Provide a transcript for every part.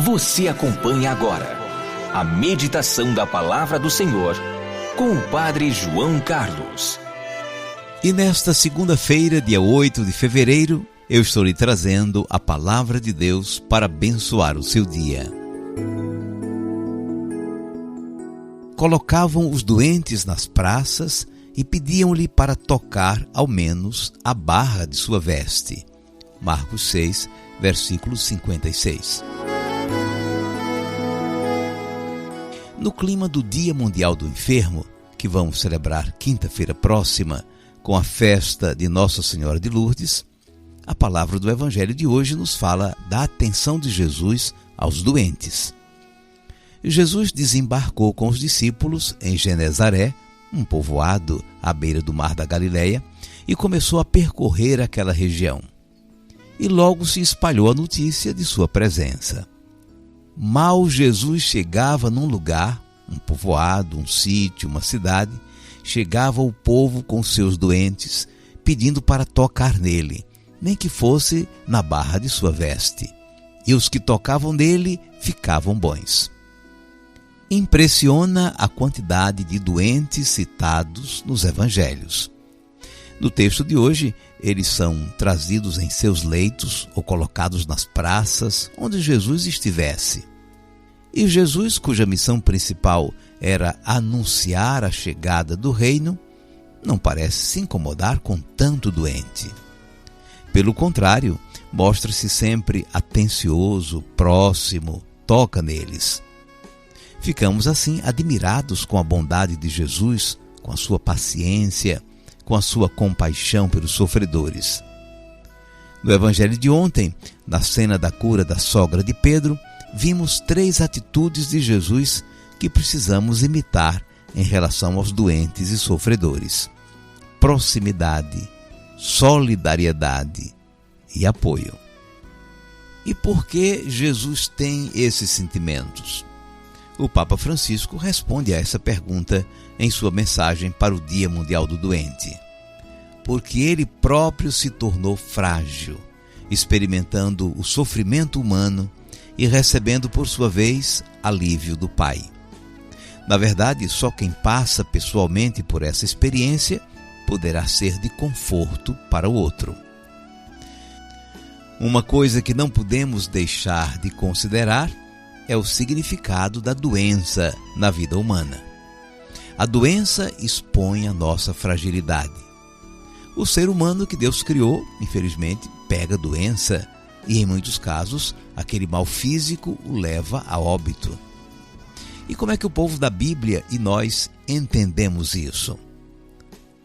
Você acompanha agora a meditação da Palavra do Senhor com o Padre João Carlos. E nesta segunda-feira, dia 8 de fevereiro, eu estou lhe trazendo a Palavra de Deus para abençoar o seu dia. Colocavam os doentes nas praças e pediam-lhe para tocar ao menos a barra de sua veste. Marcos 6, versículo 56. No clima do Dia Mundial do Enfermo, que vamos celebrar quinta-feira próxima, com a festa de Nossa Senhora de Lourdes, a palavra do Evangelho de hoje nos fala da atenção de Jesus aos doentes. Jesus desembarcou com os discípulos em Genezaré, um povoado à beira do mar da Galileia, e começou a percorrer aquela região. E logo se espalhou a notícia de sua presença. Mal Jesus chegava num lugar, um povoado, um sítio, uma cidade, chegava o povo com seus doentes, pedindo para tocar nele, nem que fosse na barra de sua veste. E os que tocavam nele ficavam bons. Impressiona a quantidade de doentes citados nos evangelhos. No texto de hoje, eles são trazidos em seus leitos ou colocados nas praças onde Jesus estivesse. E Jesus, cuja missão principal era anunciar a chegada do reino, não parece se incomodar com tanto doente. Pelo contrário, mostra-se sempre atencioso, próximo, toca neles. Ficamos assim admirados com a bondade de Jesus, com a sua paciência, com a sua compaixão pelos sofredores. No evangelho de ontem, na cena da cura da sogra de Pedro, vimos 3 atitudes de Jesus que precisamos imitar em relação aos doentes e sofredores: proximidade, solidariedade e apoio. E por que Jesus tem esses sentimentos? O Papa Francisco responde a essa pergunta em sua mensagem para o Dia Mundial do Doente. Porque ele próprio se tornou frágil, experimentando o sofrimento humano e recebendo, por sua vez, alívio do Pai. Na verdade, só quem passa pessoalmente por essa experiência poderá ser de conforto para o outro. Uma coisa que não podemos deixar de considerar é o significado da doença na vida humana. A doença expõe a nossa fragilidade. O ser humano que Deus criou, infelizmente, pega doença e, em muitos casos, aquele mal físico o leva a óbito. E como é que o povo da Bíblia e nós entendemos isso?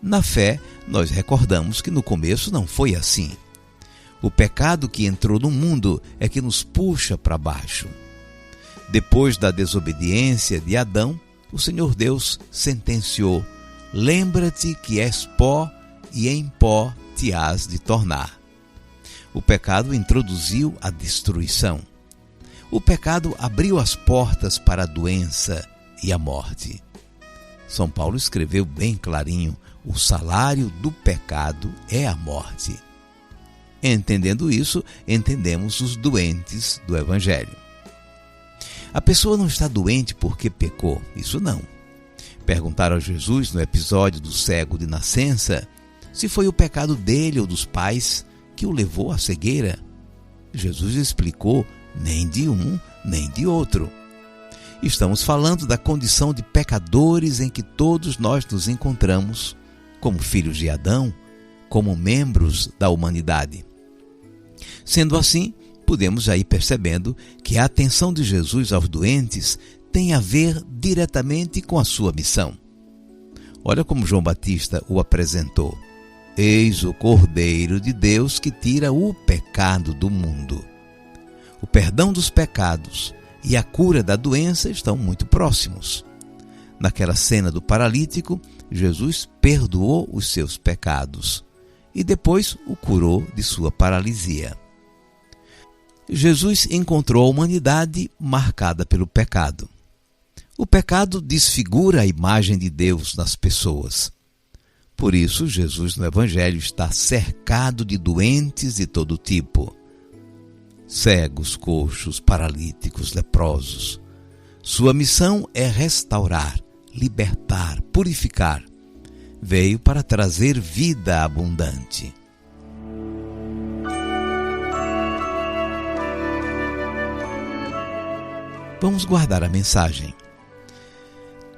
Na fé, nós recordamos que no começo não foi assim. O pecado que entrou no mundo é que nos puxa para baixo. Depois da desobediência de Adão, o Senhor Deus sentenciou: lembra-te que és pó e em pó te hás de tornar. O pecado introduziu a destruição. O pecado abriu as portas para a doença e a morte. São Paulo escreveu bem clarinho: o salário do pecado é a morte. Entendendo isso, entendemos os doentes do Evangelho. A pessoa não está doente porque pecou, isso não. Perguntaram a Jesus no episódio do cego de nascença se foi o pecado dele ou dos pais que o levou à cegueira. Jesus explicou: nem de um, nem de outro. Estamos falando da condição de pecadores em que todos nós nos encontramos, como filhos de Adão, como membros da humanidade. Sendo assim, podemos já ir percebendo que a atenção de Jesus aos doentes tem a ver diretamente com a sua missão. Olha como João Batista o apresentou: eis o Cordeiro de Deus que tira o pecado do mundo. O perdão dos pecados e a cura da doença estão muito próximos. Naquela cena do paralítico, Jesus perdoou os seus pecados e depois o curou de sua paralisia. Jesus encontrou a humanidade marcada pelo pecado. O pecado desfigura a imagem de Deus nas pessoas. Por isso, Jesus no Evangelho está cercado de doentes de todo tipo. cegos, coxos, paralíticos, leprosos. Sua missão é restaurar, libertar, purificar. Veio para trazer vida abundante. Vamos guardar a mensagem.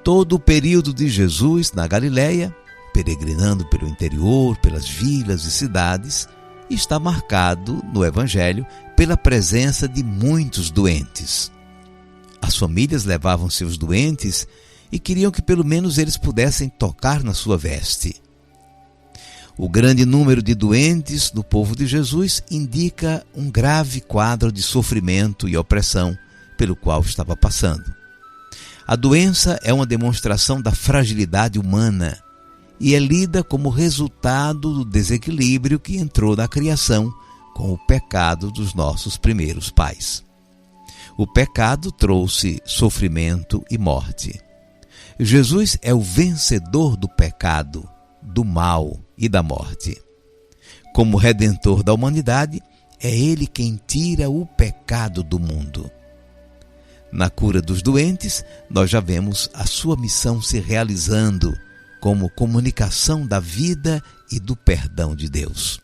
Todo o período de Jesus na Galileia, peregrinando pelo interior, pelas vilas e cidades, está marcado no Evangelho pela presença de muitos doentes. As famílias levavam seus doentes e queriam que pelo menos eles pudessem tocar na sua veste. O grande número de doentes no povo de Jesus indica um grave quadro de sofrimento e opressão pelo qual estava passando. A doença é uma demonstração da fragilidade humana e é lida como resultado do desequilíbrio que entrou na criação com o pecado dos nossos primeiros pais. O pecado trouxe sofrimento e morte. Jesus é o vencedor do pecado, do mal e da morte. Como Redentor da humanidade, é Ele quem tira o pecado do mundo. Na cura dos doentes, nós já vemos a sua missão se realizando como comunicação da vida e do perdão de Deus.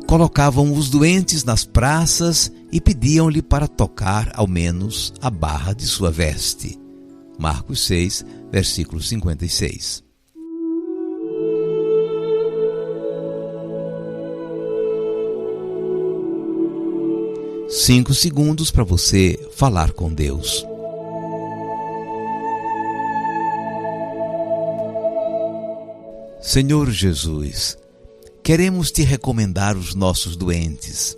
Colocavam os doentes nas praças e pediam-lhe para tocar ao menos a barra de sua veste. Marcos 6, versículo 56. Cinco segundos para você falar com Deus. Senhor Jesus, queremos te recomendar os nossos doentes,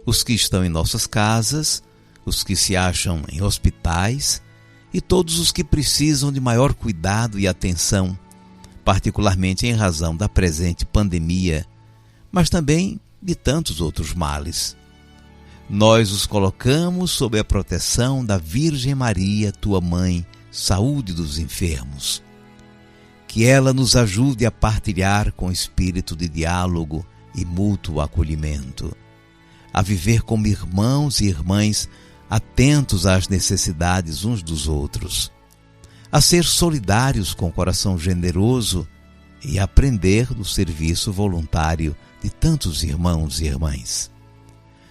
os que estão em nossas casas, os que se acham em hospitais e todos os que precisam de maior cuidado e atenção, particularmente em razão da presente pandemia, mas também de tantos outros males. Nós os colocamos sob a proteção da Virgem Maria, tua mãe, saúde dos enfermos. Que ela nos ajude a partilhar com espírito de diálogo e mútuo acolhimento, a viver como irmãos e irmãs atentos às necessidades uns dos outros, a ser solidários com coração generoso e a aprender do serviço voluntário de tantos irmãos e irmãs.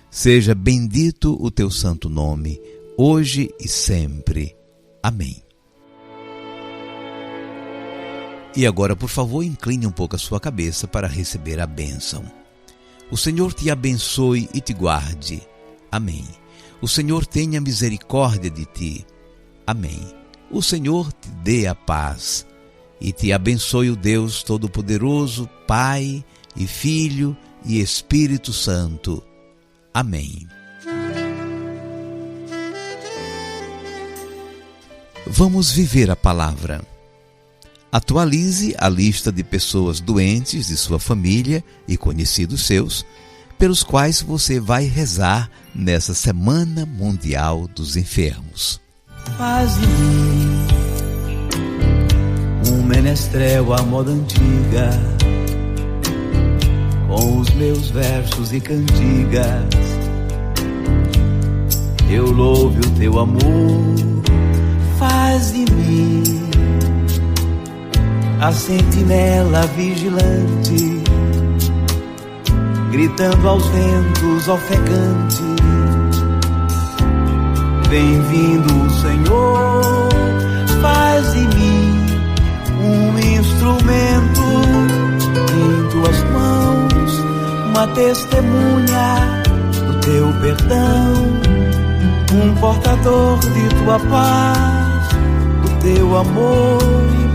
Seja bendito o teu santo nome, hoje e sempre. Amém. E agora, por favor, incline um pouco a sua cabeça para receber a bênção. O Senhor te abençoe e te guarde. Amém. O Senhor tenha misericórdia de ti. Amém. O Senhor te dê a paz e te abençoe o Deus Todo-Poderoso, Pai e Filho e Espírito Santo. Amém. Vamos viver a palavra. Atualize a lista de pessoas doentes de sua família e conhecidos seus, pelos quais você vai rezar nessa Semana Mundial dos Enfermos. Faz de mim um menestrel à moda antiga, com os meus versos e cantigas. Eu louve o teu amor. Faz de mim a sentinela vigilante, gritando aos ventos ofegante: bem-vindo, Senhor. Faz de mim um instrumento em tuas mãos, uma testemunha do teu perdão, um portador de tua paz, do teu amor